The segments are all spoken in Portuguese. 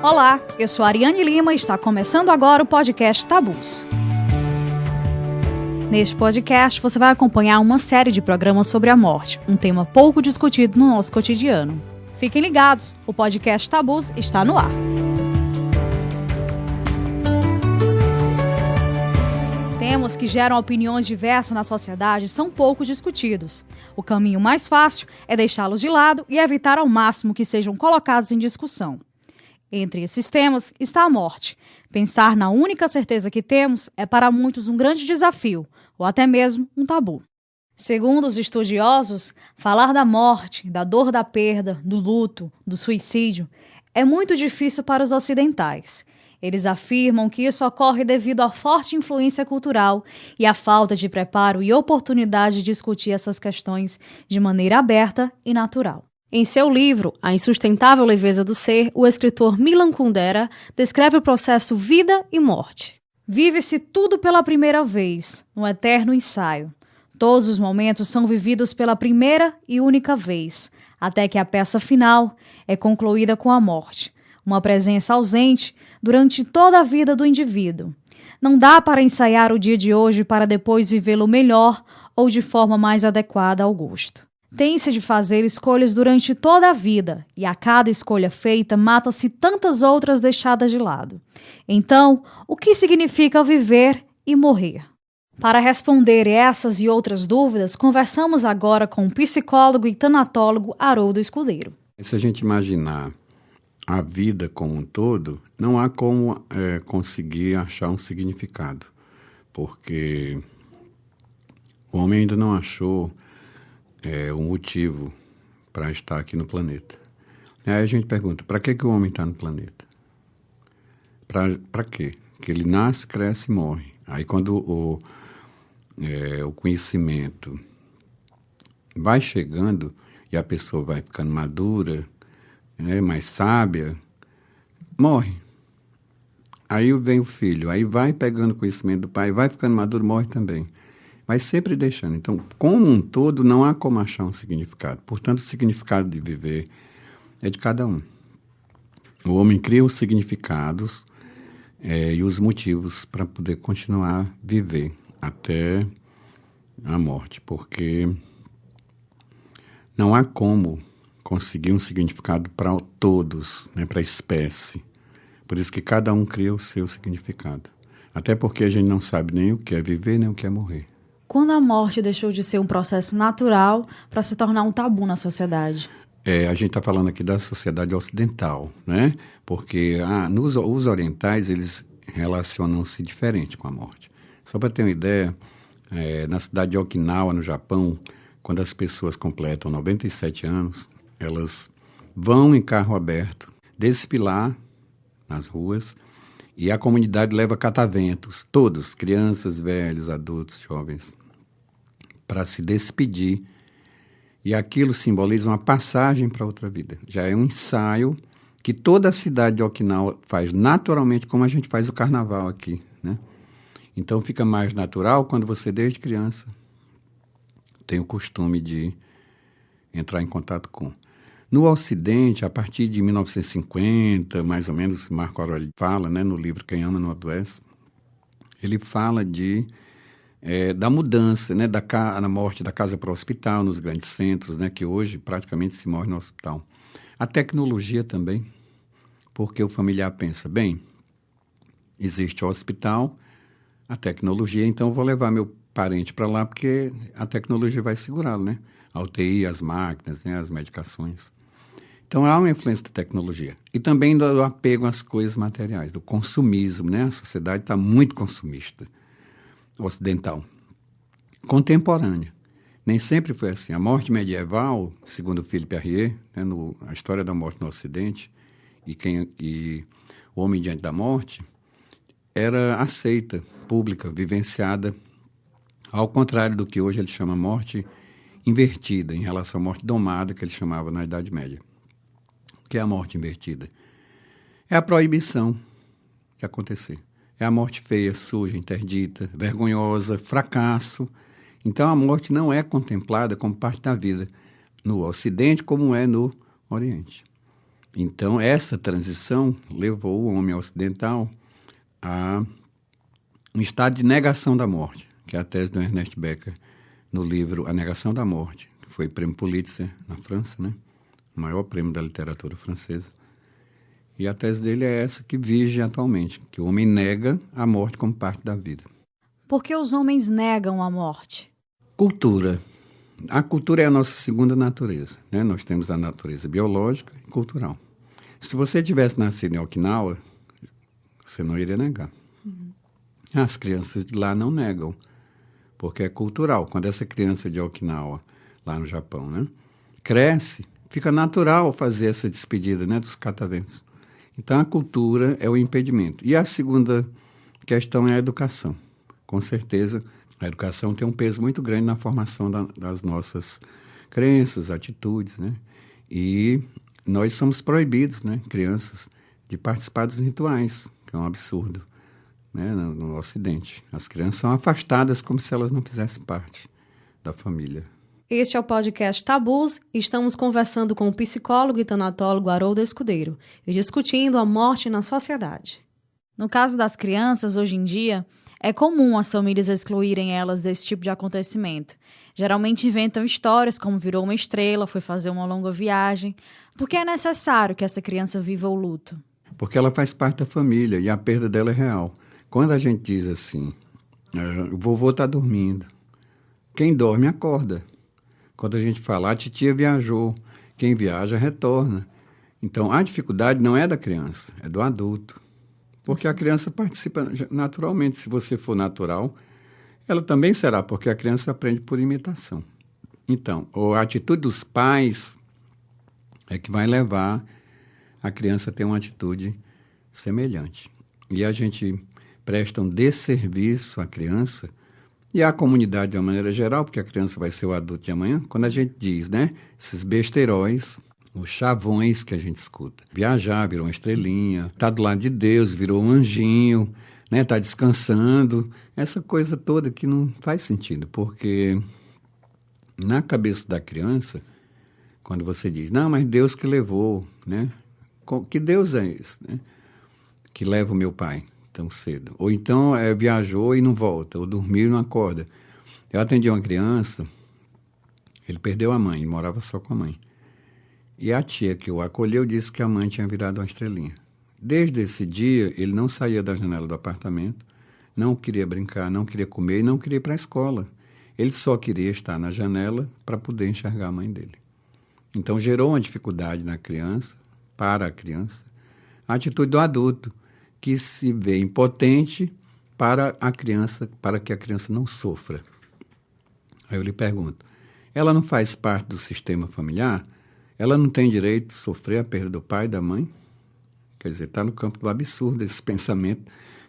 Olá, eu sou a Ariane Lima e está começando agora o podcast Tabus. Neste podcast, você vai acompanhar uma série de programas sobre a morte, um tema pouco discutido no nosso cotidiano. Fiquem ligados, o podcast Tabus está no ar. Temas que geram opiniões diversas na sociedade são pouco discutidos. O caminho mais fácil é deixá-los de lado e evitar ao máximo que sejam colocados em discussão. Entre esses temas está a morte. Pensar na única certeza que temos é para muitos um grande desafio, ou até mesmo um tabu. Segundo os estudiosos, falar da morte, da dor da perda, do luto, do suicídio, é muito difícil para os ocidentais. Eles afirmam que isso ocorre devido à forte influência cultural e à falta de preparo e oportunidade de discutir essas questões de maneira aberta e natural. Em seu livro, A Insustentável Leveza do Ser, o escritor Milan Kundera descreve o processo vida e morte. Vive-se tudo pela primeira vez, no eterno ensaio. Todos os momentos são vividos pela primeira e única vez, até que a peça final é concluída com a morte, uma presença ausente durante toda a vida do indivíduo. Não dá para ensaiar o dia de hoje para depois vivê-lo melhor ou de forma mais adequada ao gosto. Tem-se de fazer escolhas durante toda a vida, e a cada escolha feita mata-se tantas outras deixadas de lado. Então, o que significa viver e morrer? Para responder essas e outras dúvidas, conversamos agora com o psicólogo e tanatólogo Haroldo Escudeiro. Se a gente imaginar a vida como um todo, não há como conseguir achar um significado, porque o homem ainda não achou um motivo para estar aqui no planeta. Aí a gente pergunta, para que o homem está no planeta? Para quê? Que ele nasce, cresce e morre. Aí quando o conhecimento vai chegando e a pessoa vai ficando madura, mais sábia, morre. Aí vem o filho, aí vai pegando conhecimento do pai, vai ficando maduro, morre também. Mas sempre deixando. Então, como um todo, não há como achar um significado. Portanto, o significado de viver é de cada um. O homem cria os significados e os motivos para poder continuar a viver até a morte, porque não há como conseguir um significado para todos, para a espécie. Por isso que cada um cria o seu significado. Até porque a gente não sabe nem o que é viver, nem o que é morrer. Quando a morte deixou de ser um processo natural para se tornar um tabu na sociedade? A gente está falando aqui da sociedade ocidental, né? Porque os orientais, eles relacionam-se diferente com a morte. Só para ter uma ideia, na cidade de Okinawa, no Japão, quando as pessoas completam 97 anos, elas vão em carro aberto, desfilar nas ruas, e a comunidade leva cataventos, todos, crianças, velhos, adultos, jovens, para se despedir. E aquilo simboliza uma passagem para outra vida. Já é um ensaio que toda a cidade de Okinawa faz naturalmente, como a gente faz o carnaval aqui, né? Então fica mais natural quando você, desde criança, tem o costume de entrar em contato com. No Ocidente, a partir de 1950, mais ou menos, Marco Aurélio fala, no livro Quem Ama Não Adoece, ele fala da mudança, da morte da casa para o hospital, nos grandes centros, que hoje praticamente se morre no hospital. A tecnologia também, porque o familiar pensa, bem, existe o hospital, a tecnologia, então eu vou levar meu parente para lá, porque a tecnologia vai segurá-lo, A UTI, as máquinas, as medicações. Então, há uma influência da tecnologia. E também do apego às coisas materiais, do consumismo, A sociedade está muito consumista, ocidental. Contemporânea. Nem sempre foi assim. A morte medieval, segundo Philippe Arrier, a história da morte no Ocidente, e o homem diante da morte, era aceita, pública, vivenciada, ao contrário do que hoje ele chama morte invertida, em relação à morte domada, que ele chamava na Idade Média. O que é a morte invertida? É a proibição de acontecer. É a morte feia, suja, interdita, vergonhosa, fracasso. Então, a morte não é contemplada como parte da vida no Ocidente como é no Oriente. Então, essa transição levou o homem ocidental a um estado de negação da morte, que é a tese do Ernest Becker no livro A Negação da Morte, que foi prêmio Pulitzer na França, né? O maior prêmio da literatura francesa. E a tese dele é essa que vige atualmente, que o homem nega a morte como parte da vida. Por que os homens negam a morte? Cultura. A cultura é a nossa segunda natureza, né? Nós temos a natureza biológica e cultural. Se você tivesse nascido em Okinawa, você não iria negar. As crianças de lá não negam, porque é cultural. Quando essa criança de Okinawa, lá no Japão, né, cresce, fica natural fazer essa despedida, né, dos cataventos. Então, a cultura é o impedimento. E a segunda questão é a educação. Com certeza, a educação tem um peso muito grande na formação das nossas crenças, atitudes, né? E nós somos proibidos, né, crianças, de participar dos rituais, que é um absurdo, né, no Ocidente. As crianças são afastadas como se elas não fizessem parte da família. Este é o podcast Tabus e estamos conversando com o psicólogo e tanatólogo Haroldo Escudeiro e discutindo a morte na sociedade. No caso das crianças, hoje em dia, é comum as famílias excluírem elas desse tipo de acontecimento. Geralmente inventam histórias como virou uma estrela, foi fazer uma longa viagem. Por que é necessário que essa criança viva o luto? Porque ela faz parte da família e a perda dela é real. Quando a gente diz assim, o vovô está dormindo, quem dorme acorda. Quando a gente fala, a titia viajou, quem viaja retorna. Então, a dificuldade não é da criança, é do adulto. Porque a criança participa naturalmente. Se você for natural, ela também será, porque a criança aprende por imitação. Então, a atitude dos pais é que vai levar a criança a ter uma atitude semelhante. E a gente presta um desserviço à criança e à comunidade de uma maneira geral, porque a criança vai ser o adulto de amanhã, quando a gente diz, né, esses besteiróis, os chavões que a gente escuta. Viajar, virou uma estrelinha, tá do lado de Deus, virou um anjinho, né, tá descansando, essa coisa toda que não faz sentido, porque na cabeça da criança, quando você diz, não, mas Deus que levou, né, que Deus é esse, né, que leva o meu pai tão cedo? Ou então viajou e não volta, ou dormiu e não acorda. Eu atendi uma criança, ele perdeu a mãe, morava só com a mãe. E a tia que o acolheu disse que a mãe tinha virado uma estrelinha. Desde esse dia, ele não saía da janela do apartamento, não queria brincar, não queria comer e não queria ir para a escola. Ele só queria estar na janela para poder enxergar a mãe dele. Então, gerou uma dificuldade na criança, para a criança, a atitude do adulto, que se vê impotente para a criança, para que a criança não sofra. Aí eu lhe pergunto, ela não faz parte do sistema familiar? Ela não tem direito de sofrer a perda do pai e da mãe? Quer dizer, está no campo do absurdo esse pensamento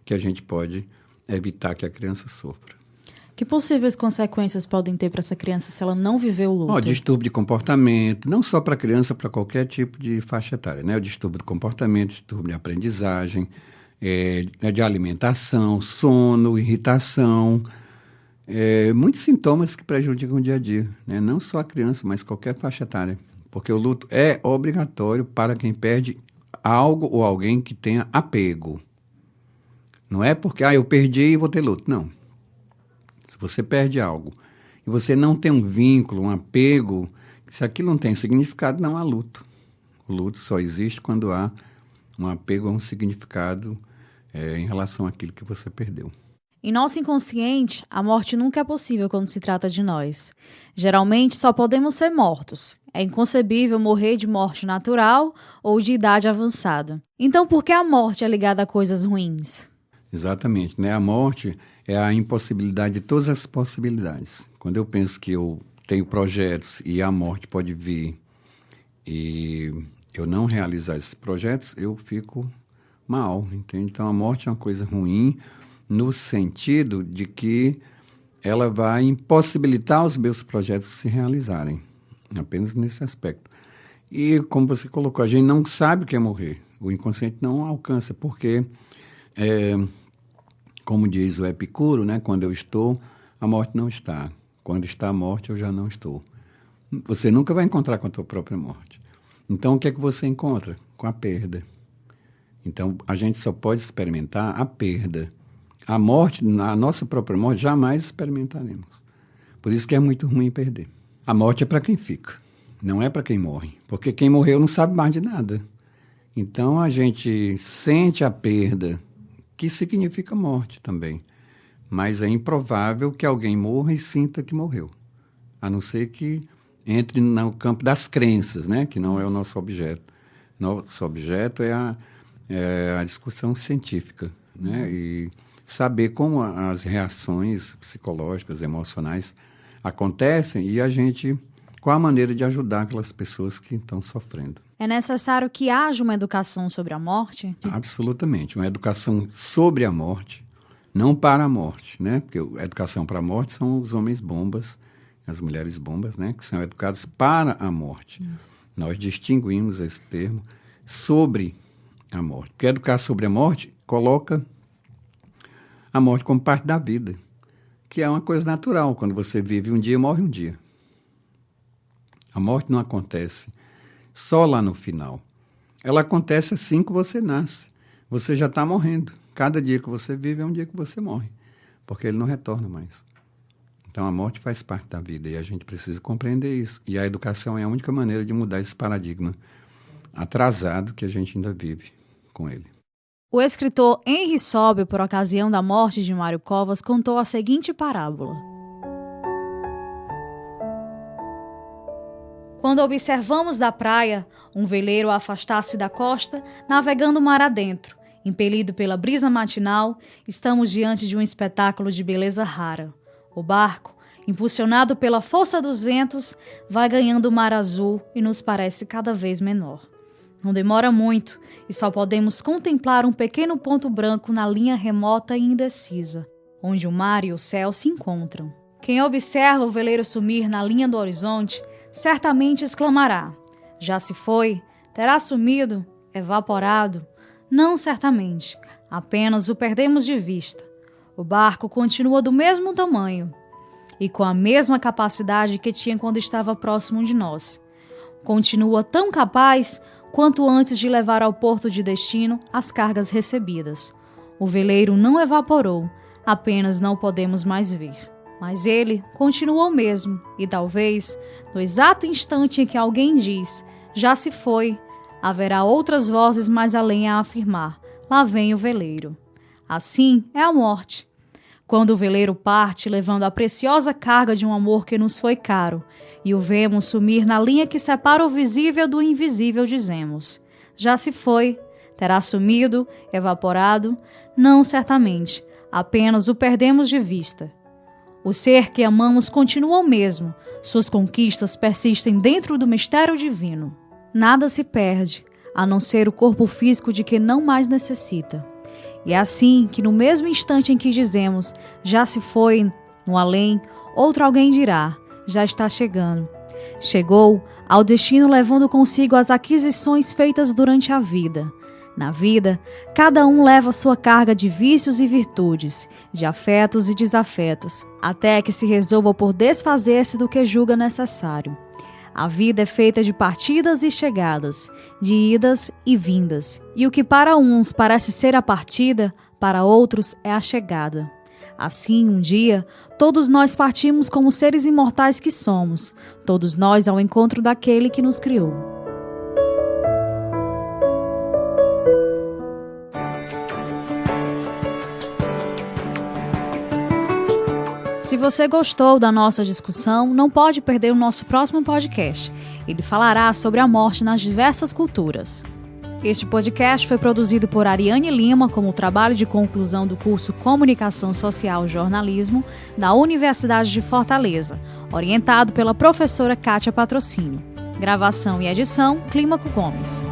que a gente pode evitar que a criança sofra. Que possíveis consequências podem ter para essa criança se ela não viver o luto? Distúrbio de comportamento, não só para a criança, para qualquer tipo de faixa etária, né? O distúrbio de comportamento, distúrbio de aprendizagem, de alimentação, sono, irritação, muitos sintomas que prejudicam o dia a dia, né? Não só a criança, mas qualquer faixa etária. Porque o luto é obrigatório para quem perde algo ou alguém que tenha apego. Não é porque, eu perdi e vou ter luto. Não. Se você perde algo e você não tem um vínculo, um apego, se aquilo não tem significado, não há luto. O luto só existe quando há um apego a um significado em relação àquilo que você perdeu. Em nosso inconsciente, a morte nunca é possível quando se trata de nós. Geralmente, só podemos ser mortos. É inconcebível morrer de morte natural ou de idade avançada. Então, por que a morte é ligada a coisas ruins? Exatamente, né? A morte é a impossibilidade de todas as possibilidades. Quando eu penso que eu tenho projetos e a morte pode vir e eu não realizar esses projetos, eu fico mal, entende? Então, a morte é uma coisa ruim, no sentido de que ela vai impossibilitar os meus projetos se realizarem, apenas nesse aspecto. E, como você colocou, a gente não sabe o que é morrer, o inconsciente não alcança, porque, como diz o Epicuro, né, quando eu estou, a morte não está. Quando está a morte, eu já não estou. Você nunca vai encontrar com a tua própria morte. Então, o que é que você encontra? Com a perda. Então, a gente só pode experimentar a perda. A morte, a nossa própria morte, jamais experimentaremos. Por isso que é muito ruim perder. A morte é para quem fica, não é para quem morre. Porque quem morreu não sabe mais de nada. Então, a gente sente a perda, que significa morte também. Mas é improvável que alguém morra e sinta que morreu. A não ser que entre no campo das crenças, né? Que não é o nosso objeto. Nosso objeto é a discussão científica, né? E saber como as reações psicológicas, emocionais acontecem e qual a maneira de ajudar aquelas pessoas que estão sofrendo. É necessário que haja uma educação sobre a morte? Absolutamente, uma educação sobre a morte, não para a morte, né? Porque a educação para a morte são os homens bombas, as mulheres bombas, né? Que são educados para a morte. Nós distinguimos esse termo sobre a morte. Porque educar sobre a morte coloca a morte como parte da vida, que é uma coisa natural. Quando você vive um dia, morre um dia. A morte não acontece só lá no final. Ela acontece assim que você nasce. Você já está morrendo. Cada dia que você vive é um dia que você morre, porque ele não retorna mais. Então, a morte faz parte da vida e a gente precisa compreender isso. E a educação é a única maneira de mudar esse paradigma atrasado que a gente ainda vive com ele. O escritor Henri Sobel, por ocasião da morte de Mário Covas, contou a seguinte parábola. Quando observamos da praia um veleiro afastar-se da costa, navegando o mar adentro, impelido pela brisa matinal, estamos diante de um espetáculo de beleza rara. O barco, impulsionado pela força dos ventos, vai ganhando o mar azul e nos parece cada vez menor. Não demora muito e só podemos contemplar um pequeno ponto branco na linha remota e indecisa, onde o mar e o céu se encontram. Quem observa o veleiro sumir na linha do horizonte, certamente exclamará: já se foi? Terá sumido? Evaporado? Não, certamente. Apenas o perdemos de vista. O barco continua do mesmo tamanho e com a mesma capacidade que tinha quando estava próximo de nós. Continua tão capaz quanto antes de levar ao porto de destino as cargas recebidas. O veleiro não evaporou, apenas não podemos mais ver. Mas ele continuou mesmo, e talvez, no exato instante em que alguém diz, já se foi, haverá outras vozes mais além a afirmar, lá vem o veleiro. Assim é a morte. Quando o veleiro parte, levando a preciosa carga de um amor que nos foi caro, e o vemos sumir na linha que separa o visível do invisível, dizemos: já se foi, terá sumido, evaporado? Não, certamente, apenas o perdemos de vista. O ser que amamos continua o mesmo, suas conquistas persistem dentro do mistério divino. Nada se perde, a não ser o corpo físico de que não mais necessita. E é assim que no mesmo instante em que dizemos, já se foi, no além, outro alguém dirá, já está chegando. Chegou ao destino levando consigo as aquisições feitas durante a vida. Na vida, cada um leva sua carga de vícios e virtudes, de afetos e desafetos, até que se resolva por desfazer-se do que julga necessário. A vida é feita de partidas e chegadas, de idas e vindas, e o que para uns parece ser a partida, para outros é a chegada. Assim, um dia, todos nós partimos como seres imortais que somos, todos nós ao encontro daquele que nos criou. Se você gostou da nossa discussão, não pode perder o nosso próximo podcast. Ele falará sobre a morte nas diversas culturas. Este podcast foi produzido por Ariane Lima como trabalho de conclusão do curso Comunicação Social e Jornalismo da Universidade de Fortaleza, orientado pela professora Kátia Patrocínio. Gravação e edição, Clímaco Gomes.